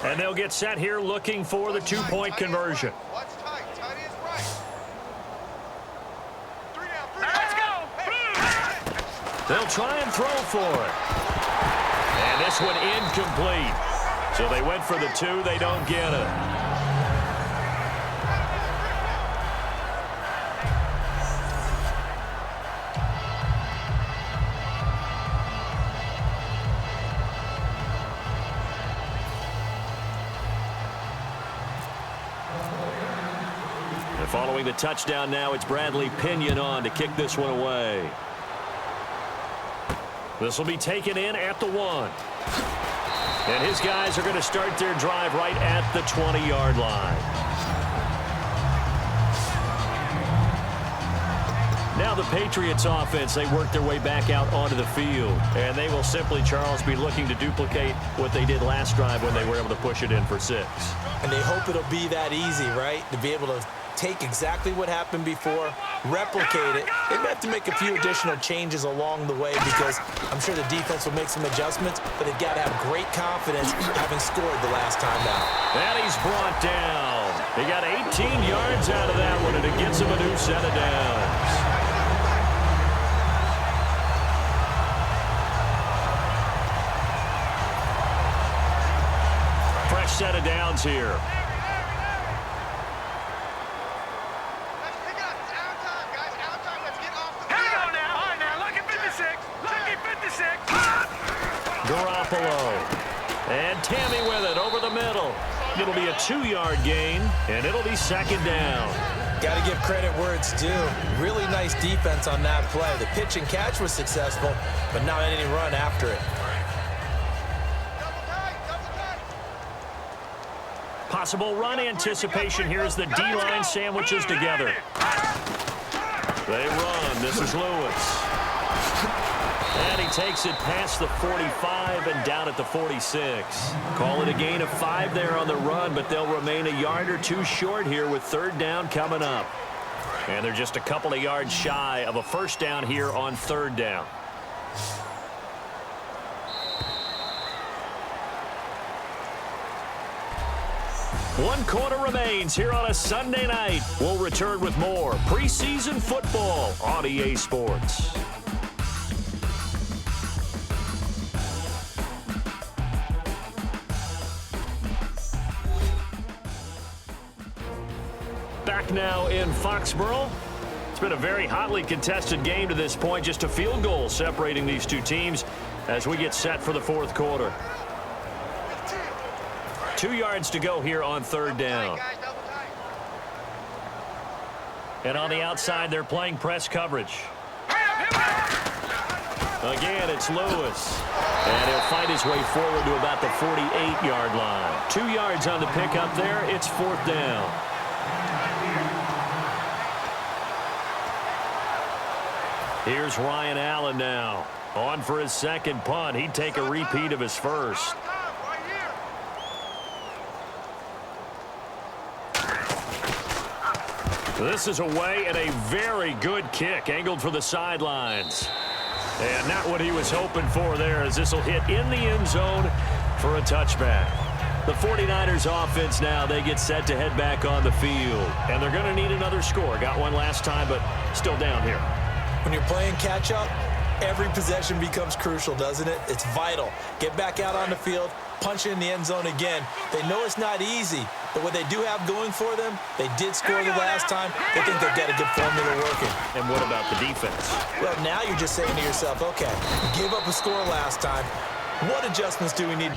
And they'll get set here looking for the 2-point conversion. What's tight? Tight is right. 3 down, 3 down. Let's go. They'll try and throw for it. And this one incomplete. So they went for the 2. They don't get it. Following the touchdown now, it's Bradley Pinion on to kick this one away. This will be taken in at the 1. And his guys are going to start their drive right at the 20-yard line. Now the Patriots offense, they work their way back out onto the field. And they will simply, Charles, be looking to duplicate what they did last drive when they were able to push it in for 6. And they hope it'll be that easy, right? To be able to take exactly what happened before, replicate it. They may have to make a few additional changes along the way because I'm sure the defense will make some adjustments, but they've got to have great confidence having scored the last time out. And he's brought down. He got 18 yards out of that one, and it gets him a new set of downs. Fresh set of downs here. Garoppolo. And Tammy with it over the middle. It'll be a 2-yard gain, and it'll be second down. Got to give credit where it's due. Really nice defense on that play. The pitch and catch was successful, but not any run after it. Possible run anticipation here as the D-line sandwiches together. They run. This is Lewis. And he takes it past the 45 and down at the 46. Call it a gain of 5 there on the run, but they'll remain a yard or 2 short here with third down coming up. And they're just a couple of yards shy of a first down here on third down. One quarter remains here on a Sunday night. We'll return with more preseason football on EA Sports. Back now in Foxborough. It's been a very hotly contested game to this point. Just a field goal separating these two teams as we get set for the fourth quarter. 2 yards to go here on third down. And on the outside, they're playing press coverage. Again, it's Lewis. And he'll fight his way forward to about the 48-yard line. 2 yards on the pickup there. It's fourth down. Here's Ryan Allen now. On for his second punt. He'd take a repeat of his first. This is away and a very good kick angled for the sidelines. And not what he was hoping for there, as this will hit in the end zone for a touchback. The 49ers offense now, they get set to head back on the field. And they're going to need another score. Got one last time, but still down here. When you're playing catch-up, every possession becomes crucial, doesn't it? It's vital. Get back out on the field, punch it in the end zone again. They know it's not easy, but what they do have going for them, they did score the last time. They think they've got a good formula working. And what about the defense? Well, now you're just saying to yourself, okay, give up a score last time. What adjustments do we need?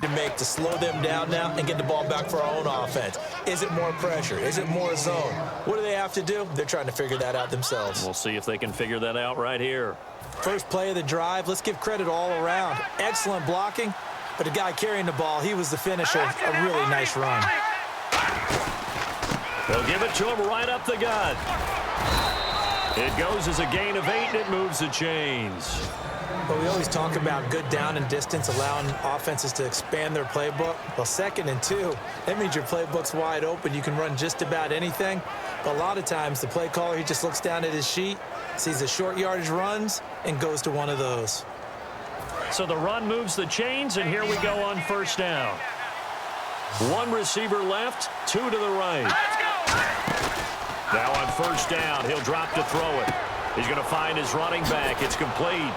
To make to slow them down now and get the ball back for our own offense? Is it more pressure? Is it more zone? What do they have to do? They're trying to figure that out themselves. We'll see if they can figure that out right here. First play of the drive, let's give credit all around. Excellent blocking, but the guy carrying the ball, he was the finisher. A really nice run. They'll give it to him right up the gut. It goes as a gain of 8, and it moves the chains. But we always talk about good down and distance, allowing offenses to expand their playbook. Well, 2nd and 2, that means your playbook's wide open. You can run just about anything. But a lot of times, the play caller, he just looks down at his sheet, sees the short yardage runs, and goes to one of those. So the run moves the chains, and here we go on first down. One receiver left, 2 to the right. Now on first down, he'll drop to throw it. He's going to find his running back. It's complete.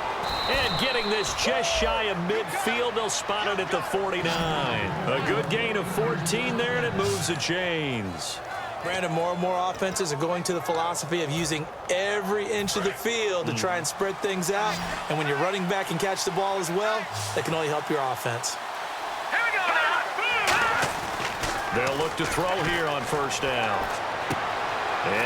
And getting this just shy of midfield, they'll spot it at the 49. A good gain of 14 there, and it moves the chains. Brandon, more and more offenses are going to the philosophy of using every inch of the field to try and spread things out. And when you're running back and catch the ball as well, that can only help your offense. They'll look to throw here on first down.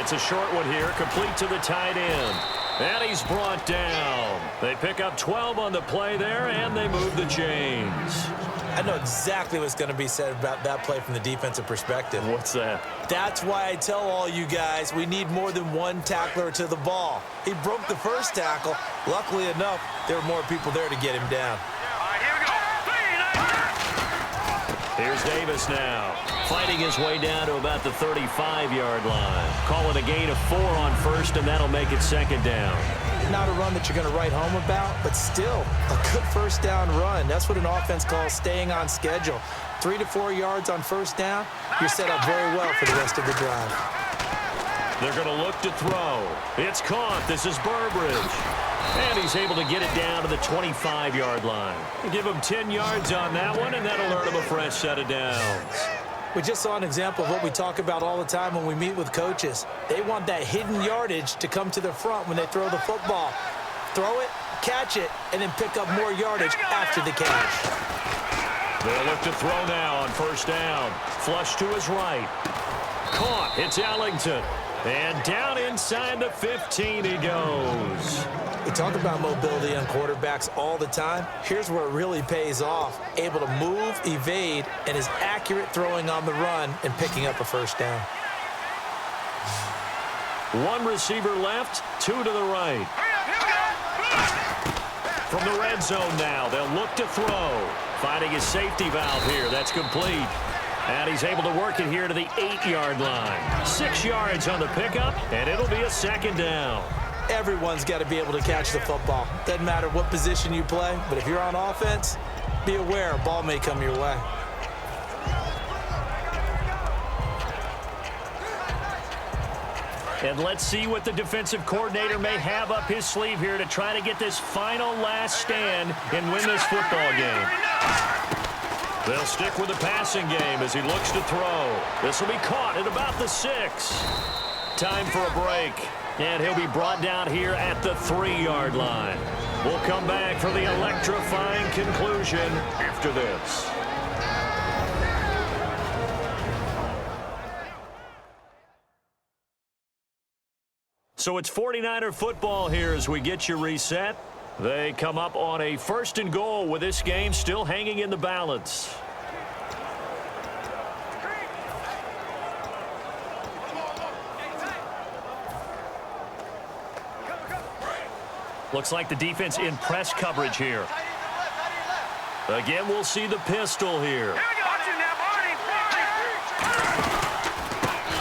It's a short one here, complete to the tight end. And he's brought down. They pick up 12 on the play there, and they move the chains. I know exactly what's going to be said about that play from the defensive perspective. What's that? That's why I tell all you guys we need more than one tackler to the ball. He broke the first tackle. Luckily enough, there were more people there to get him down. Here's Davis now, fighting his way down to about the 35-yard line. Call it a gain of 4 on first, and that'll make it second down. Not a run that you're going to write home about, but still a good first down run. That's what an offense calls staying on schedule. 3 to 4 yards on first down, you're set up very well for the rest of the drive. They're going to look to throw. It's caught. This is Burbridge. And he's able to get it down to the 25-yard line. Give him 10 yards on that one, and that'll earn him a fresh set of downs. We just saw an example of what we talk about all the time when we meet with coaches. They want that hidden yardage to come to the front when they throw the football. throw it, catch it, and then pick up more yardage after the catch. They'll look to throw now on first down. Flush to his right. Caught. It's Ellington. And down inside the 15 he goes. We talk about mobility on quarterbacks all the time. Here's where it really pays off. Able to move, evade, and is accurate throwing on the run and picking up a first down. One receiver left, two to the right. From the red zone now, they'll look to throw. Finding his safety valve here. That's complete. And he's able to work it here to the 8-yard line. 6 yards on the pickup, and it'll be a second down. Everyone's got to be able to catch the football. Doesn't matter what position you play, but if you're on offense, be aware a ball may come your way. And let's see what the defensive coordinator may have up his sleeve here to try to get this final last stand and win this football game. They'll stick with the passing game as he looks to throw. This will be caught at about the 6. Time for a break. And he'll be brought down here at the 3-yard line. We'll come back for the electrifying conclusion after this. So it's 49er football here as we get you reset. They come up on a 1st and goal with this game still hanging in the balance. Looks like the defense in press coverage here. Again, we'll see the pistol here.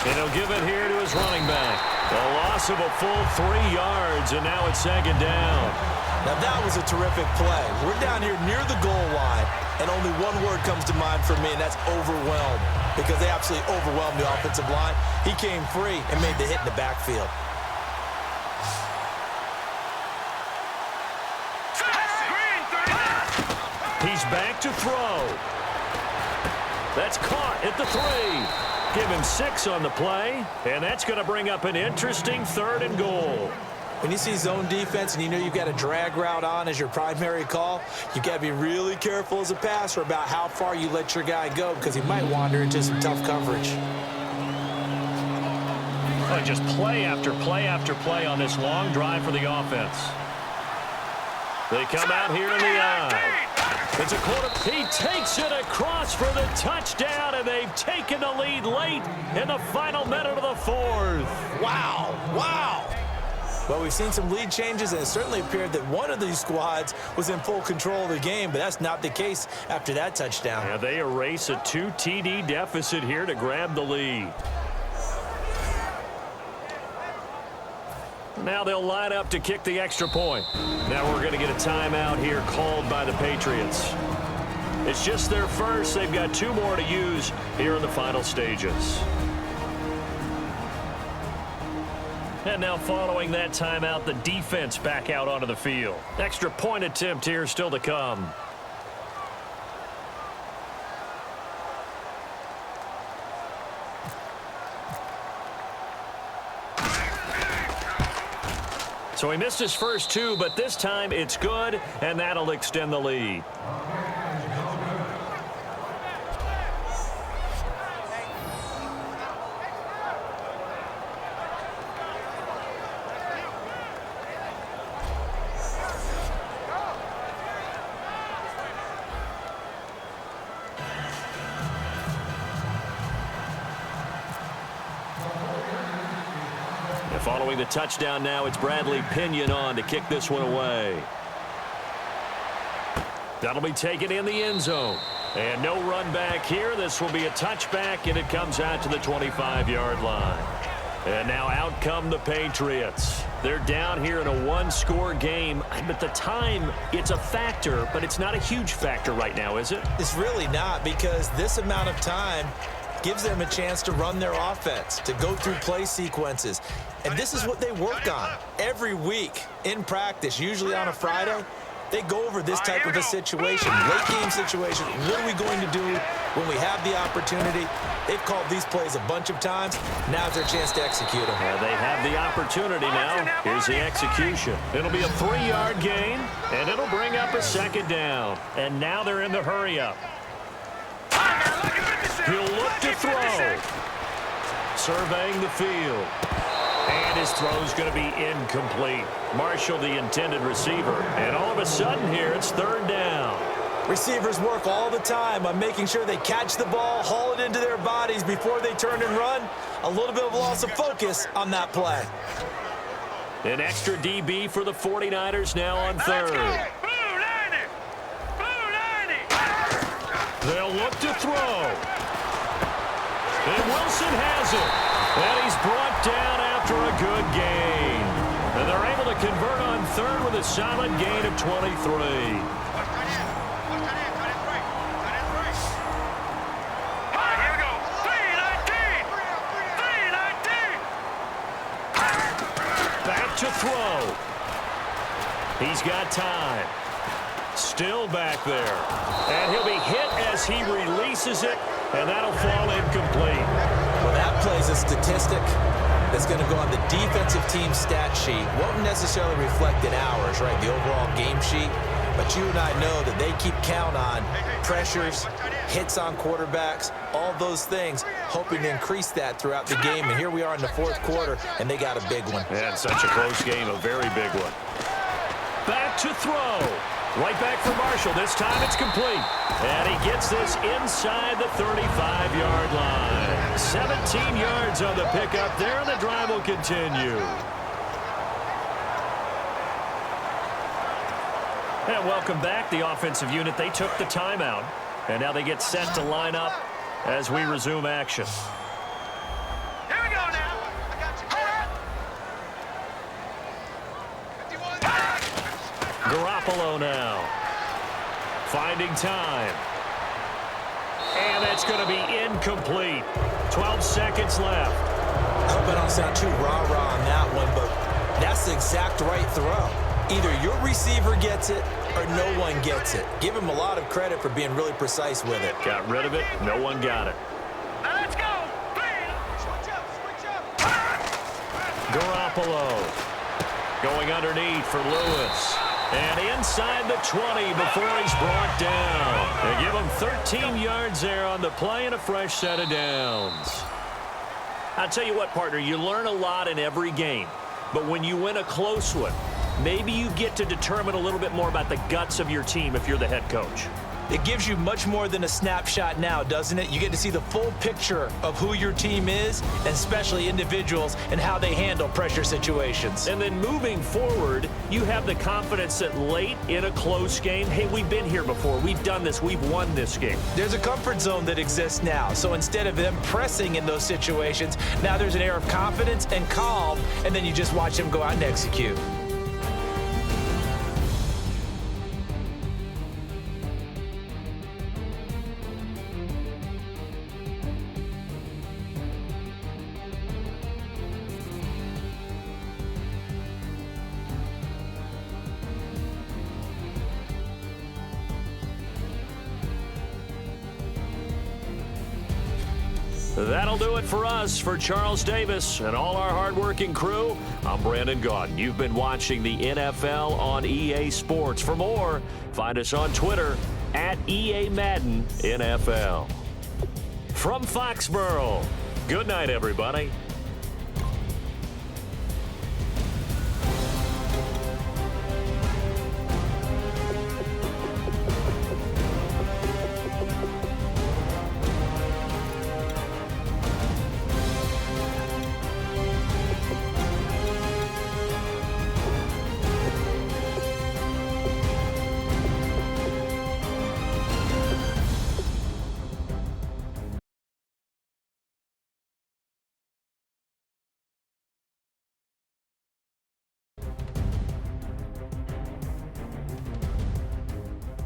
And he'll give it here to his running back. A loss of a full 3 yards, and now it's 2nd down. Now that was a terrific play. We're down here near the goal line, and only one word comes to mind for me, and that's overwhelmed, because they absolutely overwhelmed the offensive line. He came free and made the hit in the backfield. He's back to throw. That's caught at the 3. Give him 6 on the play, and that's going to bring up an interesting 3rd and goal. When you see zone defense and you know you've got a drag route on as your primary call, you've got to be really careful as a passer about how far you let your guy go because he might wander into some tough coverage. Oh, just play after play after play on this long drive for the offense. They come out here in the eye. It's a quarter. He takes it across for the touchdown, and they've taken the lead late in the final minute of the 4th. Wow. Wow. Well, we've seen some lead changes, and it certainly appeared that one of these squads was in full control of the game, but that's not the case after that touchdown. Yeah, they erase a 2 TD deficit here to grab the lead. Now they'll line up to kick the extra point. Now we're going to get a timeout here called by the Patriots. It's just their first. They've got 2 more to use here in the final stages. And now following that timeout, the defense back out onto the field. Extra point attempt here still to come. So he missed his first 2, but this time it's good, and that'll extend the lead. Following the touchdown now, it's Bradley Pinion on to kick this one away. That'll be taken in the end zone. And no run back here. This will be a touchback, and it comes out to the 25-yard line. And now out come the Patriots. They're down here in a 1-score game. At the time, it's a factor, but it's not a huge factor right now, is it? It's really not, because this amount of time gives them a chance to run their offense, to go through play sequences. And this is what they work on every week in practice, usually on a Friday. They go over this type of a situation, late game situation. What are we going to do When we have the opportunity, they've called these plays a bunch of times. Now's their chance to execute them. Yeah, they have the opportunity now. Here's the execution. It'll be a 3-yard gain, and it'll bring up a 2nd down. And now they're in the hurry-up. He'll look to throw. Surveying the field. And his throw's going to be incomplete. Marshall, the intended receiver. And all of a sudden here, it's 3rd down. Receivers work all the time on making sure they catch the ball, haul it into their bodies before they turn and run. A little bit of loss of focus on that play. An extra DB for the 49ers now on 3rd. They'll look to throw. And Wilson has it. And he's brought down after a good gain. And they're able to convert on 3rd with a solid gain of 23. To throw. He's got time. Still back there. And he'll be hit as he releases it, and that'll fall incomplete. Well, that play's a statistic that's going to go on the defensive team stat sheet. Won't necessarily reflect in ours, right, the overall game sheet. But you and I know that they keep count on pressures, hits on quarterbacks, all those things, hoping to increase that throughout the game. And here we are in the 4th quarter, and they got a big one. And such a close game, a very big one. Back to throw. Right back for Marshall. This time it's complete. And he gets this inside the 35-yard line. 17 yards on the pickup there, and the drive will continue. And welcome back. The offensive unit, they took the timeout. And now they get set to line up as we resume action. Here we go now. I got you. Garoppolo now. Finding time. And that's going to be incomplete. 12 seconds left. I hope I don't sound too rah-rah on that one, but that's the exact right throw. Either your receiver gets it or no one gets it. Give him a lot of credit for being really precise with it. Got rid of it. No one got it. Let's go. Switch up. Garoppolo going underneath for Lewis. And inside the 20 before he's brought down. They give him 13 yards there on the play and a fresh set of downs. I'll tell you what, partner, you learn a lot in every game. But when you win a close one, maybe you get to determine a little bit more about the guts of your team if you're the head coach. It gives you much more than a snapshot now, doesn't it? You get to see the full picture of who your team is, and especially individuals and how they handle pressure situations. And then moving forward, you have the confidence that late in a close game, hey, we've been here before. We've done this. We've won this game. There's a comfort zone that exists now. So instead of them pressing in those situations, now there's an air of confidence and calm, and then you just watch them go out and execute. That'll do it for us. For Charles Davis and all our hardworking crew, I'm Brandon Gaudin. You've been watching the NFL on EA Sports. For more, find us on Twitter at EA Madden NFL. From Foxborough, good night, everybody.